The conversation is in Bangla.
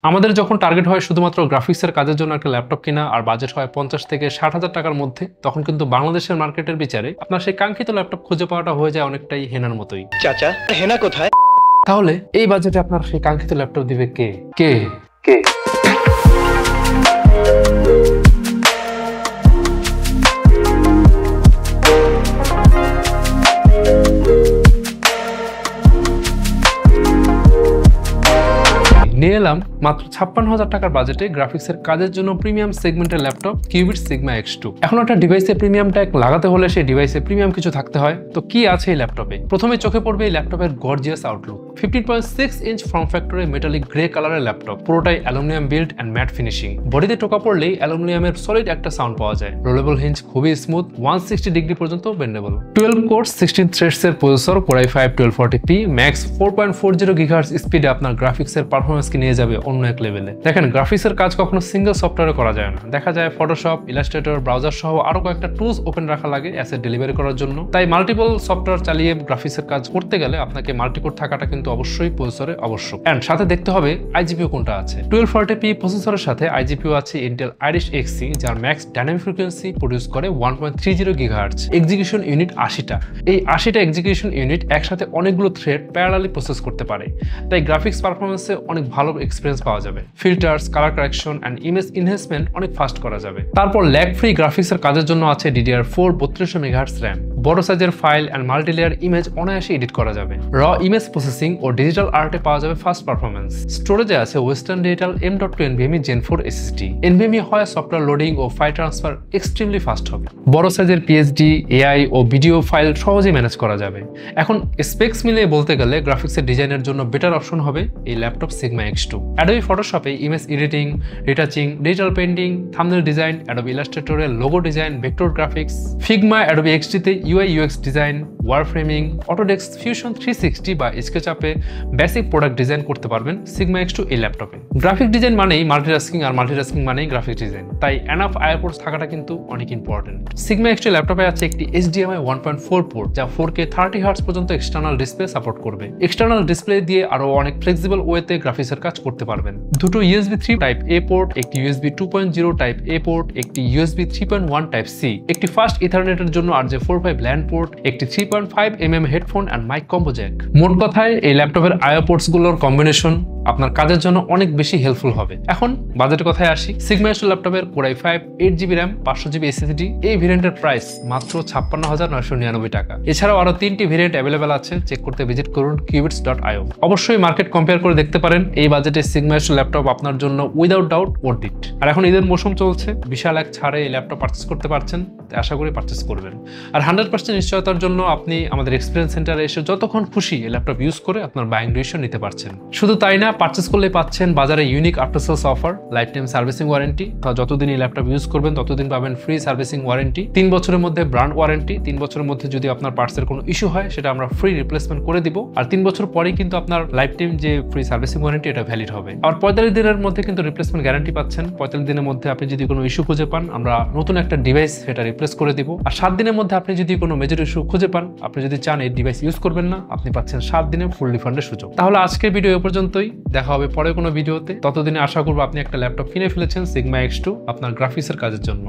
আমাদের যখন টার্গেট হয় শুধুমাত্র গ্রাফিক্সের কাজের জন্য একটা ল্যাপটপ কিনা আর বাজেট হয় 50 থেকে 60,000 টাকার মধ্যে, তখন কিন্তু বাংলাদেশের মার্কেটের বিচারে আপনার সেই কাঙ্ক্ষিত ল্যাপটপ খুঁজে পাওয়াটা হয়ে যায় অনেকটাই হেনার মতোই। চাচা হেনা কোথায়? তাহলে এই বাজেটে আপনার সেই কাঙ্ক্ষিত ল্যাপটপ দিবে কে কে কে নিয়ে এলাম মাত্র 56,000 টাকার বাজেটে গ্রাফিক্সের কাজের জন্য প্রিমিয়াম সেগমেন্টের ল্যাপটপ কিউবিট সিগমা X2। এখন একটা ডিভাইসে প্রিমিয়াম ট্যাগ লাগাতে হলে সেই ডিভাইসে প্রিমিয়াম কিছু থাকতে হয়। তো কি আছে এই ল্যাপটপে? প্রথমে চোখে পড়বে এই ল্যাপটপের গর্জিয়াস আউটলুক। 15.6 ইঞ্চ ফর্ম ফ্যাক্টরে মেটালিক গ্রে কালারের ল্যাপটপ, পুরোটাই aluminium build and matte finishing. বডিতে টোকা পড়লেই অ্যালুমিনিয়ামের সলিড একটা সাউন্ড পাওয়া যায়। রোলেবল হিঞ্জ খুবই স্মুথ, 160 ডিগ্রি পর্যন্ত বেন্ডেবল। 12 কোর 16 থ্রেডস এর processor Core i5 1240p max 4.40 GHz স্পিডে আপনার গ্রাফিক্সের পারফরমেন্সকে নিয়ে যাবে অন্য এক লেভেলে। দেখেন, গ্রাফিক্সের কাজ কখনো সিঙ্গেল সফটওয়্যারে করা যায় না। দেখা যায় ফটোশপ, ইলাস্ট্রেটর, ব্রাউজার সহ আরো কয়েকটা টুলস ওপেন রাখা লাগে অ্যাসেট ডেলিভারি করার জন্য। তাই মাল্টিপল সফটওয়্যার চালিয়ে গ্রাফিক্সের কাজ করতে গেলে আপনাকে মাল্টিকোর থাকাটা কিন্তু অবশ্যই প্রসেসরে আবশ্যক। এন্ড সাথে দেখতে হবে আইজিপিও কোনটা আছে। 1240p প্রসেসরের সাথে আইজিপিও আছে ইন্টেল আইরিশ Xe, যার ম্যাক্স ডাইনামিক ফ্রিকোয়েন্সি প্রডিউস করে 1.30 GHz। Execution unit 80টা। এই 80টা এক্সিকিউশন ইউনিট একসাথে অনেকগুলো থ্রেড প্যারালালি প্রসেস করতে পারে। তাই গ্রাফিক্স পারফরমেন্সে অনেক ভালো এক্সপিরিয়েন্স পাওয়া যাবে। Filters, colour correction and image enhancement অনেক ফাস্ট করা যাবে। তারপর ল্যাগ ফ্রি গ্রাফিক্সের কাজের জন্য আছে DDR4 3200 MHz RAM। বড় সাইজের ফাইল এন্ড মাল্টিলেয়ার ইমেজ অনায়াসে এডিট করা যাবে। র ইমেজ প্রসেসিং ও ডিজিটাল আর্টে পাওয়া যাবে ফাস্ট পারফরমেন্স। স্টোরেজে আছে western digital M.2 NVMe Gen 4 SSD। NVMe হয় সফটওয়্যার লোডিং ও ফাইল ট্রান্সফার এক্সট্রিমলি ফাস্ট হবে। বড় সাইজের PSD, AI ও ভিডিও ফাইল সহজেই ম্যানেজ করা যাবে। এখন স্পেক্স মিলিয়ে বলতে গেলে গ্রাফিক্সের ডিজাইনের জন্য বেটার অপশন হবে এই laptop Sigma X2। Adobe Photoshop image editing, retouching, digital painting, thumbnail design, Adobe Illustrator এর logo design, vector graphics, Figma, Adobe XD তে UI UX design, wireframing, Autodesk Fusion 360 বা SketchUp এ বেসিক প্রোডাক্ট ডিজাইন করতে পারবেন সিগমা X2 এই ল্যাপটপে। গ্রাফিক ডিজাইন মানেই মাল্টিটাস্কিং আর মাল্টিটাস্কিং মানেই গ্রাফিক ডিজাইন। তাই এনাফ আয়ারপোর্টস থাকাটা কিন্তু অনেক ইম্পর্টেন্ট। সিগমা X2 ল্যাপটপে আছে একটি HDMI 1.4 পোর্ট, যা 4K 30 Hz পর্যন্ত এক্সটার্নাল ডিসপ্লে সাপোর্ট করবে। এক্সটার্নাল ডিসপ্লে দিয়ে আরো অনেক ফ্লেক্সিবল ওয়েতে গ্রাফিক্সের কাজ করতে পারবেন। দুটো USB 3 টাইপ A পোর্ট, একটি USB 2.0 টাইপ A পোর্ট, একটি USB 3.1 টাইপ C, একটি ফাস্ট ইথারনেটের জন্য RJ45 LAN পোর্ট, একটি 3.5 mm headphone and mic combo jack. মোট কথায় এই ল্যাপটপের আইও পোর্টস গুলোর কম্বিনেশন আপনার কাজের জন্য অনেক বেশি হেল্পফুল হবে। এখন বাজেটের কথায় আসি। সিগমা X2 ল্যাপটপের Core i5 8GB RAM 500GB SSD এই ভেরিয়েন্টের প্রাইস মাত্র 56,999 টাকা। এছাড়াও আরো 3টি ভেরিয়েন্ট অ্যাভেলেবেল আছে, চেক করতে ভিজিট করুন qubits.io। অবশ্যই মার্কেট কম্পেয়ার করে দেখতে পারেন। এই বাজেটে সিগমা X2 ল্যাপটপ আপনার জন্য উইদাউট ডাউট ওয়ার্থ ইট। আর এখন ঈদের মৌসুম চলছে, বিশাল এক ছাড়ে এই ল্যাপটপ পারচেস করতে পারছেন। আশা করি পারচেস করবেন। আর 100% নিশ্চয়তার জন্য আপনি আমাদের এক্সপিরিয়েন্স সেন্টারে এসে যতক্ষণ খুশি এই ল্যাপটপ ইউজ করে আপনার বাইং ডিসিশন নিতে পারছেন। শুধু তাই না, পারচেস করলে পাচ্ছেন বাজারে unique after sales offer, lifetime servicing warranty. যতদিন এই ল্যাপটপ ইউজ করবেন ততদিন পাবেন ফ্রি সার্ভিসিং ওয়ারেন্টি, 3 বছরের মধ্যে ব্র্যান্ড ওয়ারেন্টি। 3 বছরের মধ্যে যদি আপনার পার্টসের কোনো ইস্যু হয় সেটা আমরা ফ্রি রিপ্লেসমেন্ট করে দিব। আর 3 বছর পরেই কিন্তু আপনার লাইফ টাইম যে ফ্রি সার্ভিসিং ওয়ারেন্টি এটা ভ্যালিড হবে। আর 45 দিনের মধ্যে কিন্তু রিপ্লেসমেন্ট গ্যারান্টি পাচ্ছেন। 45 দিনের মধ্যে আপনি যদি কোনো ইস্যু খুঁজে পান, আমরা নতুন একটা ডিভাইস সেটা রিপ্লেস করে দিব। আর 7 দিনের মধ্যে আপনি যদি কোনো মেজর ইস্যু খুঁজে পান, আপনি যদি চান এই ডিভাইস ইউজ করবেন না, আপনি পাচ্ছেন 7 দিনের ফুল রিফান্ডের সুযোগ। তাহলে আজকের ভিডিও এ পর্যন্তই, দেখা হবে পরে কোনো ভিডিওতে। ততদিনে আশা করব আপনি একটা ল্যাপটপ কিনে ফেলেছেন সিগমা X2 আপনার গ্রাফিক্সের কাজের জন্য।